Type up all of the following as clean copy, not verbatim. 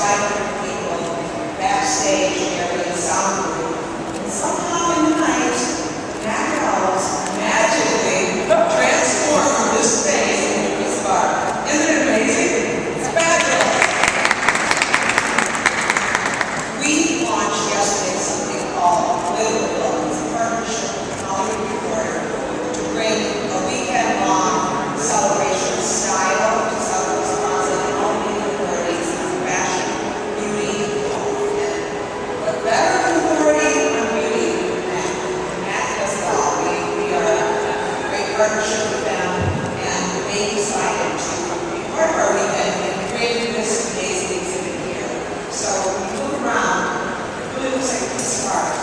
500 people backstage area sound room. And somehow in the night, the Mac Elves magically transformed this space into this bar. Isn't it amazing? It's fabulous. We launched yesterday something called Playful, it's a partnership with Hollywood Reporter to bring a weekend-long celebration of style to Southwest Plaza and all the authorities on fashion, beauty, and what better authority on beauty than Matt? Matt does it all. We are a great partnership with them, and they decided to be part of our weekend and create this amazing exhibit here. So when you look around, it really looks like this art.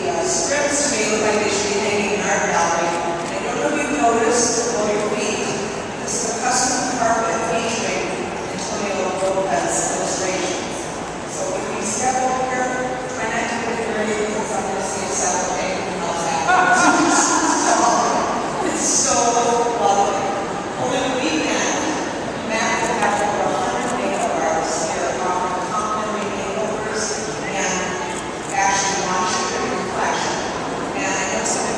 The strips may look like they should be hanging in our gallery. I don't know if you've noticed below your feet, this is a custom carpet featuring Antonio Lopez illustrations. So when you step over here, try not to get dirty because I'm going to see a self-tape and all that. It's so lovely. Over the weekend, Matt will have over 100 makeup artists here offering complimentary makeovers and actually launching their Complexion. And I know some of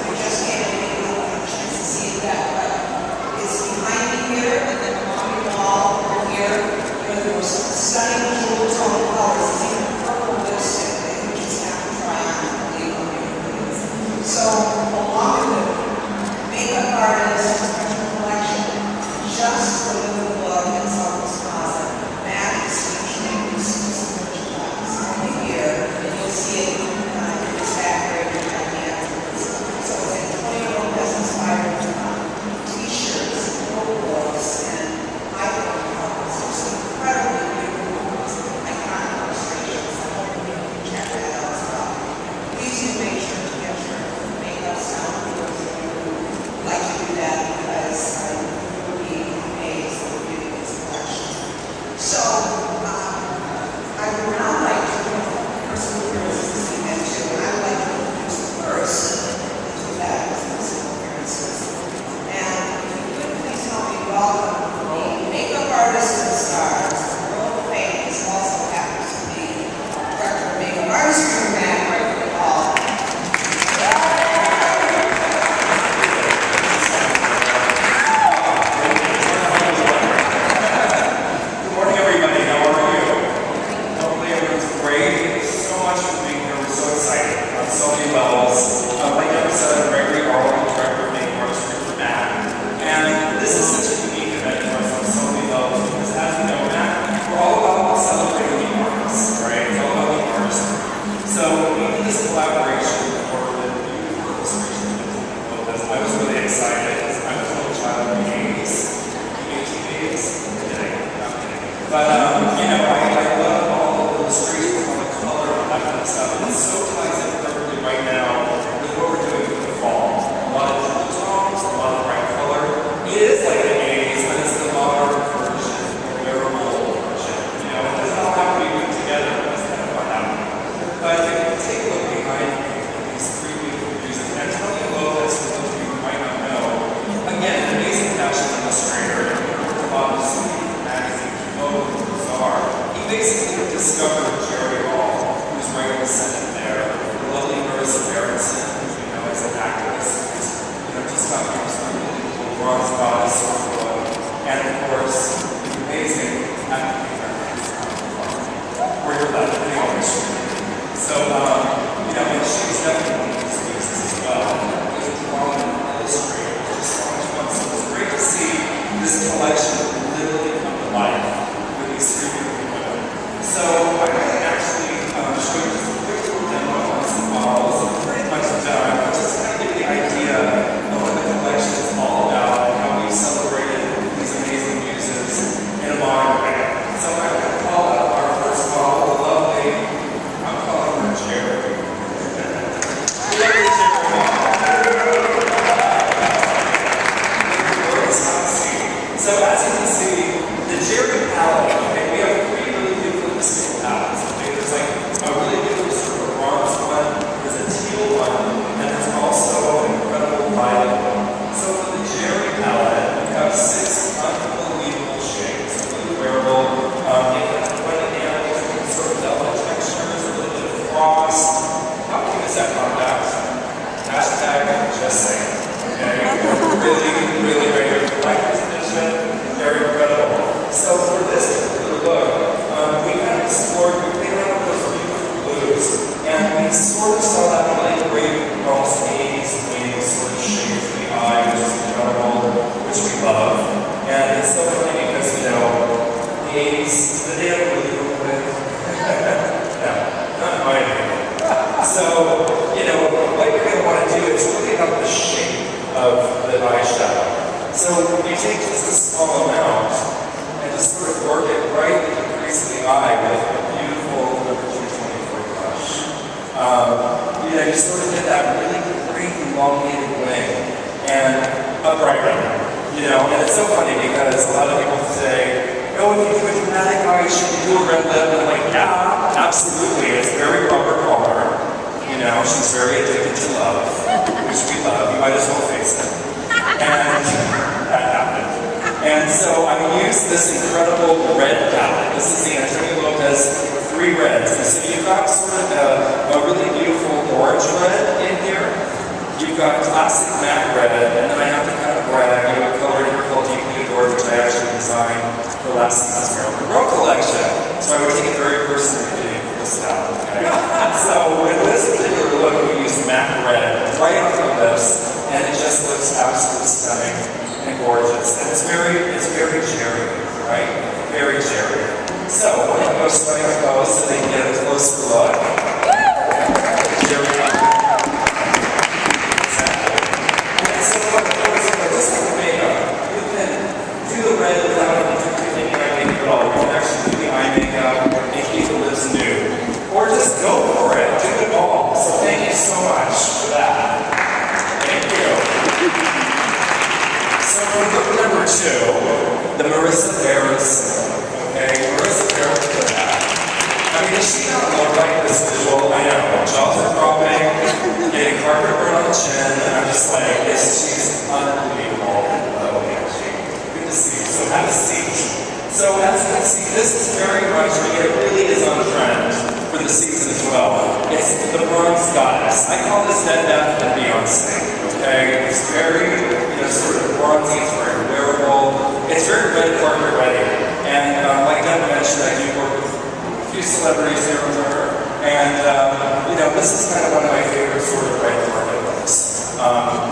really, really great. Like this edition, they're incredible. So for this particular look, we kind of explored, we played around with those beautiful blues, and we sort of saw that really great, almost 80s, 80s sort of shade to the eye, which is incredible, which we love. And it's so funny because, you know, the 80s, the day of really cool with. No, not in my opinion. So, you know, what you're going to want to do is look at the shape of the eyeshadow. So you take just a small amount and just sort of work it right in the crease of the eye with a beautiful number 224 brush. You know, you sort of get that really great elongated wing and upright. You know, and it's so funny because a lot of people say, oh, if you do a dramatic eye, should you do a red lip? And I'm like, yeah, absolutely. It's very Robert Palmer. You know, she's very addicted to love, which we love. You might as well face it. And that happened. And so I used this incredible red palette. This is the Antonio Lopez 3 reds. And so you've got sort of a really beautiful orange red in here. You've got classic matte red, and then I have to kind of brag, you know, a color here called Deeply Adored, which I actually designed for last season's Maryland Monroe collection. So I would take it very personally for this out. Okay? So with this particular look, we use matte red right on the lips, and it just looks absolutely stunning and gorgeous. And it's very Jerry, right? Very Jerry. So I'm going to go straight up so they can get a closer look. Jerry. Just like the makeup, you can do the red without doing any eye makeup at all. You can actually do the eye makeup and keep the lips nude. Or just go for it, do it all. So thank you so much for that. Thank you. So for look number 2, the Marissa Barris. Okay, Marissa Barris for that. I mean, does she not look like this visual? I know, jaws are dropping, getting carpet burn on the chin, and I'm just like, she's unbelievable. Good to see you. So have a seat. So as you can see, this is very much, it really is on trend for the season as well. It's the bronze goddess. I call this Dead Beth and Beyonce. Okay, it's very, you know, sort of bronzy, it's very wearable. It's very red carpet ready. And like Deb mentioned, I do work with few celebrities here and there, and you know, this is kind of one of my favorite sort of red carpet looks.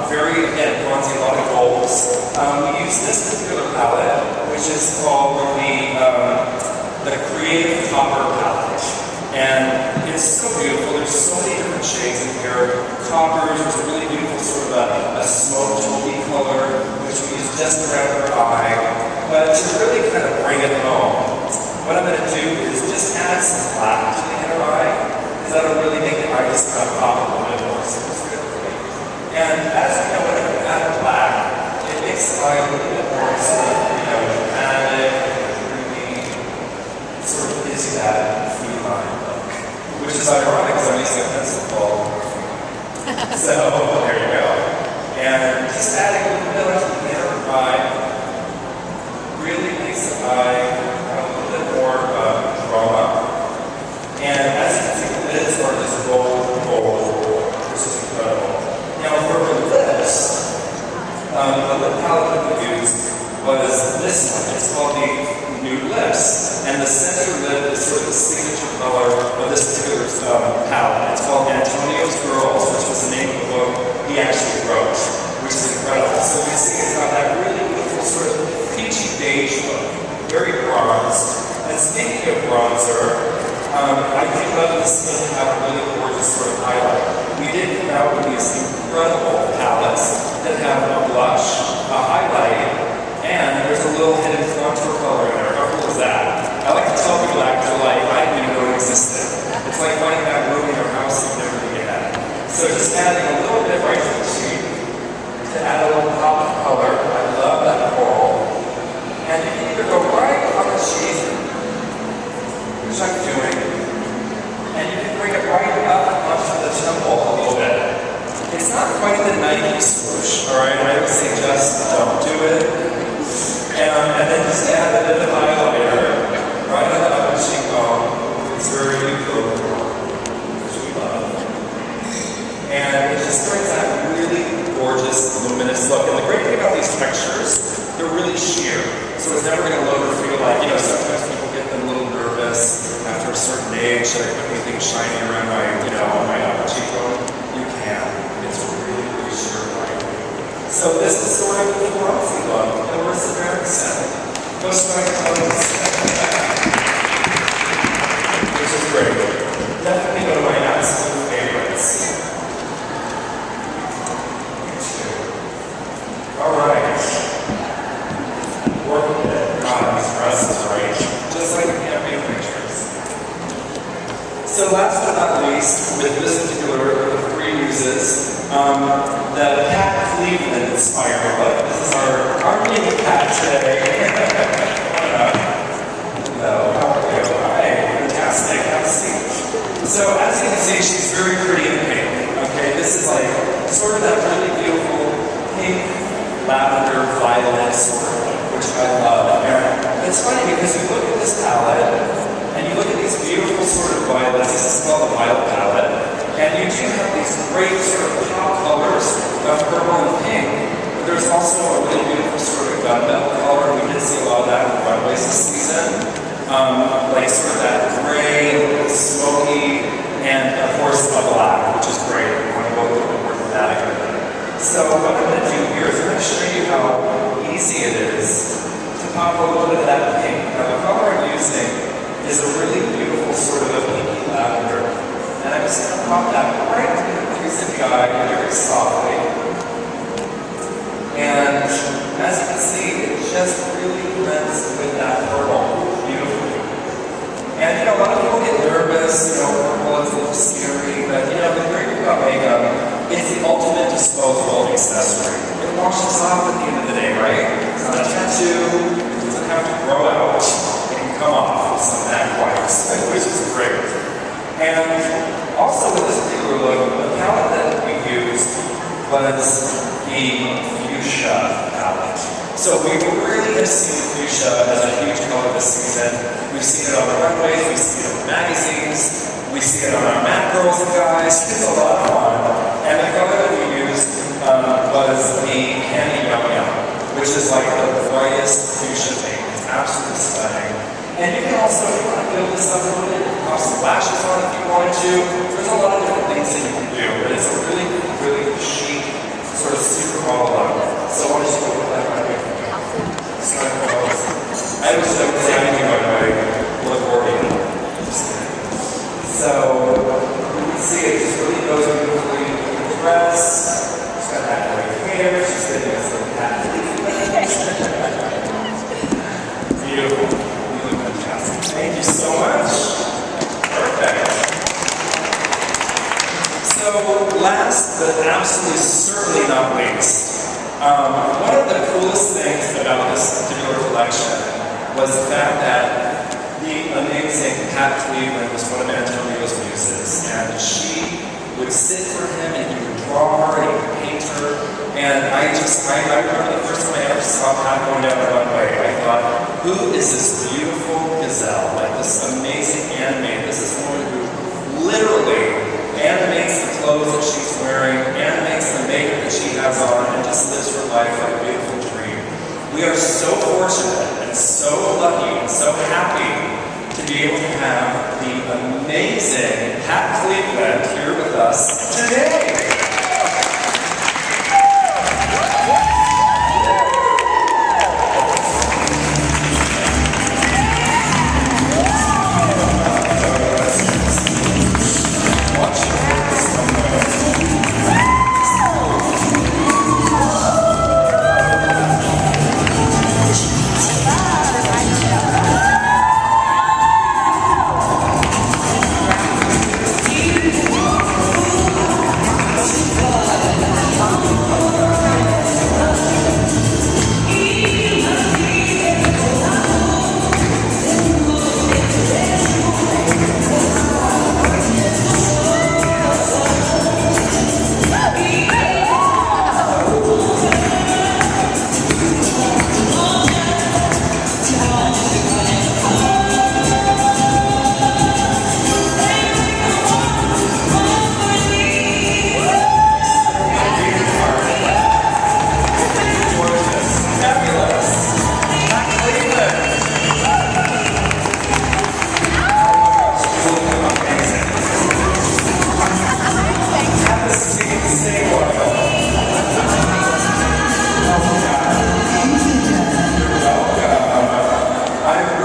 Very, again, bronzy, a lot of golds. We use this particular palette, which is called the Creative Copper Palette, and it's so beautiful. There's so many different shades in here. Copper is a really beautiful sort of a smoked taupey color, which we use just around her eye, but to really kind of bring it home. What I'm going to do is just add some black to the inner eye, because that'll really make the eye just kind of pop a little bit more. And as you know, when I add black, it makes the eye a little bit more sort of, you know, dramatic, dreamy, sort of gives you that feline look. Which is ironic because I'm using a pencil ball. So, there you go. And just adding a little bit of the inner eye really makes the eye more drama. And as you can see, the lids are just gold, which is incredible. Now for her lips, the lip palette that we used was this one. It's called the Nude Lips. And the center lip is sort of the signature color of this particular palette. It's called Antonio's Girls, which was the name of the book he actually wrote, which is incredible. So you see it's got that really beautiful sort of peachy beige look, very bronze. And speaking of bronzer, I think love this skin have a really gorgeous sort of highlight. We did come out with these incredible palettes that have a blush, a highlight, and there's a little hidden contour color in there. How cool is that? I like to tell people that because they're like, I didn't even know it existed. It's like finding that room in your house that you never really had. So just adding a little bit right to the cheek to add a little pop of color. I love that coral. And you can either go right on the cheek, which I'm doing, and you can bring it right up onto the temple a little bit. It's not quite the Nike swoosh, alright? I would say just don't do it. And then just add a bit of highlighter right on the upper cheekbone. It's very beautiful, which we love. And it just brings that really gorgeous, luminous look. And the great thing about this is sort of the Roxy look, the Marissa Erickson. Most of my clothes. Which is great. Definitely one of my absolute favorites. Alright. Working it. God, these dresses, right? Just like the campaign pictures. So last but not least, with this particular three muses, the Pat Cleveland inspired look. This is our new Pat today. Hello, how are you? Hi, fantastic, have a seat. So as you can see, she's very pretty in pink. Okay, this is like sort of that really beautiful pink, lavender, violet sort of look, which I love. And it's funny because you look at this palette, and you look at these beautiful sort of violets. This is called the Violet palette. And you do have these great sort of pop colors of purple and pink. But there's also a really beautiful sort of gunmetal color. We did see a lot of that in the runways this season. Like sort of that gray, smoky, and of course a black, which is great. We want to go a little bit more thematic with it. So what I'm going to do here is I'm going to show you how easy it is to pop a little bit of that pink. Now the color I'm using is a really beautiful sort of a pinky lavender. And I'm just going to pop that right into the crease of the eye very softly. And as you can see, it just really blends with that purple beautifully. And you know, a lot of people get nervous, you know, purple is a little scary, but you know, the great thing about makeup, it's the ultimate disposable accessory. It washes off at the end of the day, right? It's not a tattoo, it doesn't have to grow out, it can come off with some matte wipes, which is great. And also with this particular look, the palette that we used was the fuchsia palette. So we really have seen fuchsia as a huge color this season. We've seen it on the runways, we've seen it in magazines, we see it on our Mac Girls and Guys. It's a lot of fun. And the color that we used was the Candy Yum Yum, which is like the brightest fuchsia pink. It's absolutely stunning. And you can also, if you want to build this up a little bit, pop some lashes on if you wanted to. There's a lot of different things that you can do, but it's a really, really chic, sort of supermodel look. So I want you to look like right here. I was saying anything by the way, LaGuardia. So you can see it just really goes beautifully with the dress. She's got that great hair. She's getting us like that. Beautiful. Thank you so much. Perfect. So last but absolutely certainly not least, one of the coolest things about this particular collection was the fact that the amazing Pat Cleveland was one of Antonio's muses, and she would sit for him and he would draw her and he would paint her. And I remember the first time I ever saw Pat going down the runway, I thought, who is this beautiful gazelle? Like this amazing animator. This is someone who literally animates the clothes that she's wearing, animates the makeup that she has on, and just lives her life like a beautiful dream. We are so fortunate and so lucky and so happy to be able to have the amazing Pat Cleveland here with us today.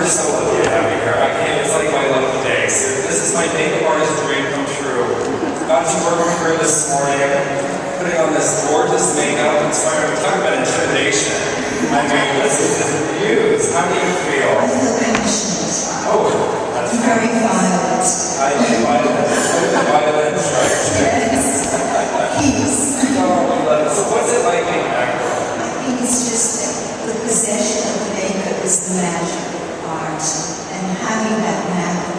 We're so lucky to have you here. I can't, it's like my lucky day. So this is my makeup artist dream come true. Got to work with her this morning, putting on this gorgeous makeup, inspiring. Talking about intimidation. I mean, this is the views. How do you feel? I feel passionate. Oh, that's very violent. I do violence. Violence, right? Yes. Peace. So what's it like being an actor? I think it's just that the possession of makeup is the magic art, and having that magic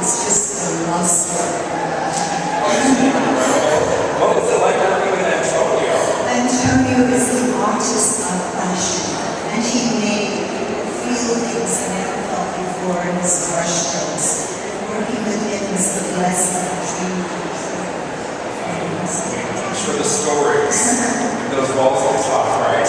is just the luster. What was it like working with Antonio? Antonio is the artist of fashion, and he made people feel things they never felt before in his brushstrokes. Working with him is the blessing of dream. I'm sure the stories, those walls will talk, right?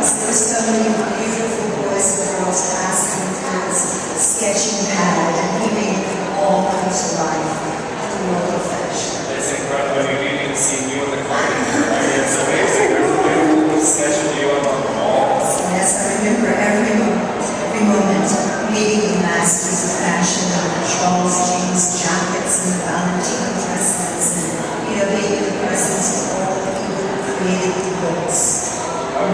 There's so many beautiful boys and girls asking for his sketching pad, and he made them all come to life in the world of fashion. It's incredible. I mean, we even see you in the carpet. I mean, it's amazing. There's a beautiful sketch of you on the walls. Yes, I remember every moment meeting the masters of fashion, the Charles James jackets and the Valentino dresses, and being the presence of all the people who created the books.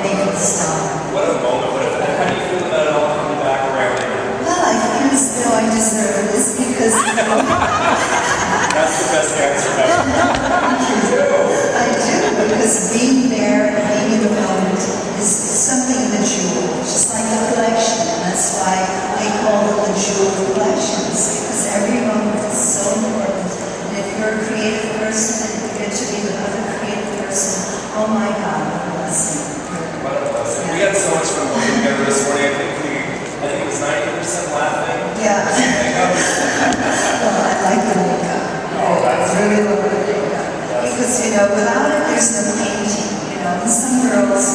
Makeup style. What a moment, how do you feel about it all coming back around again? Well, I feel as though I deserve this because that's the best answer ever. You do. I do, because being there and being in the moment is something of a jewel, just like the collection. And that's why they call it the jewel collections, because every moment is so important. And if you're a creative person and you get to be with another creative person, oh my God, what a blessing. What a blessing. We had so much fun working together this morning. I think it was 90% laughing. Yeah. Well, I like the makeup. Oh, that's really love the makeup. Because, without it, there's no painting, and some girls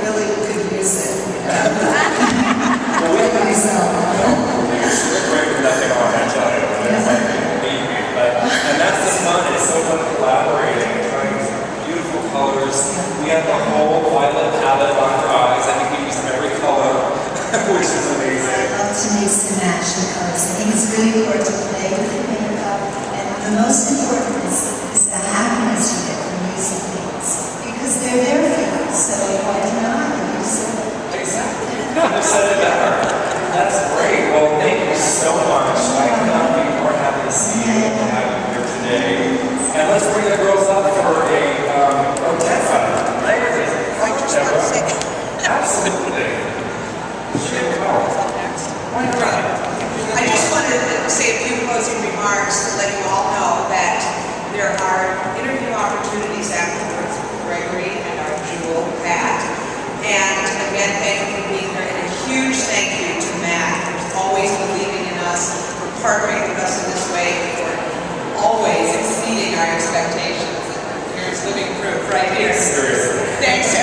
really could use it, Well, we have to myself, We're great with nothing on, I tell you. It's like, believe me. And that's the fun. It's so fun collaborating and trying beautiful colors. We have the whole violet palette on our eyes. I think we use every color, which is amazing. I love to mix and match the colors. I think it's really important to play with the makeup, and the most important is the happiness you get from using things, because they're there for you, so why not use them? Exactly. You said it better. That's great. Well, thank you so much. I cannot be more happy to see you and have you here today. And let's bring the girls up for a Odessa. Right? Absolutely. Sure. Why not? I just wanted to say a few closing remarks to let you all know that there are interview opportunities afterwards with Gregory and our Jewel, Pat. And again, thank you for being here, and a huge thank you to Matt for always believing in us, for partnering with us in this way, for always exceeding our expectations. Here's living proof right here. Seriously. Thanks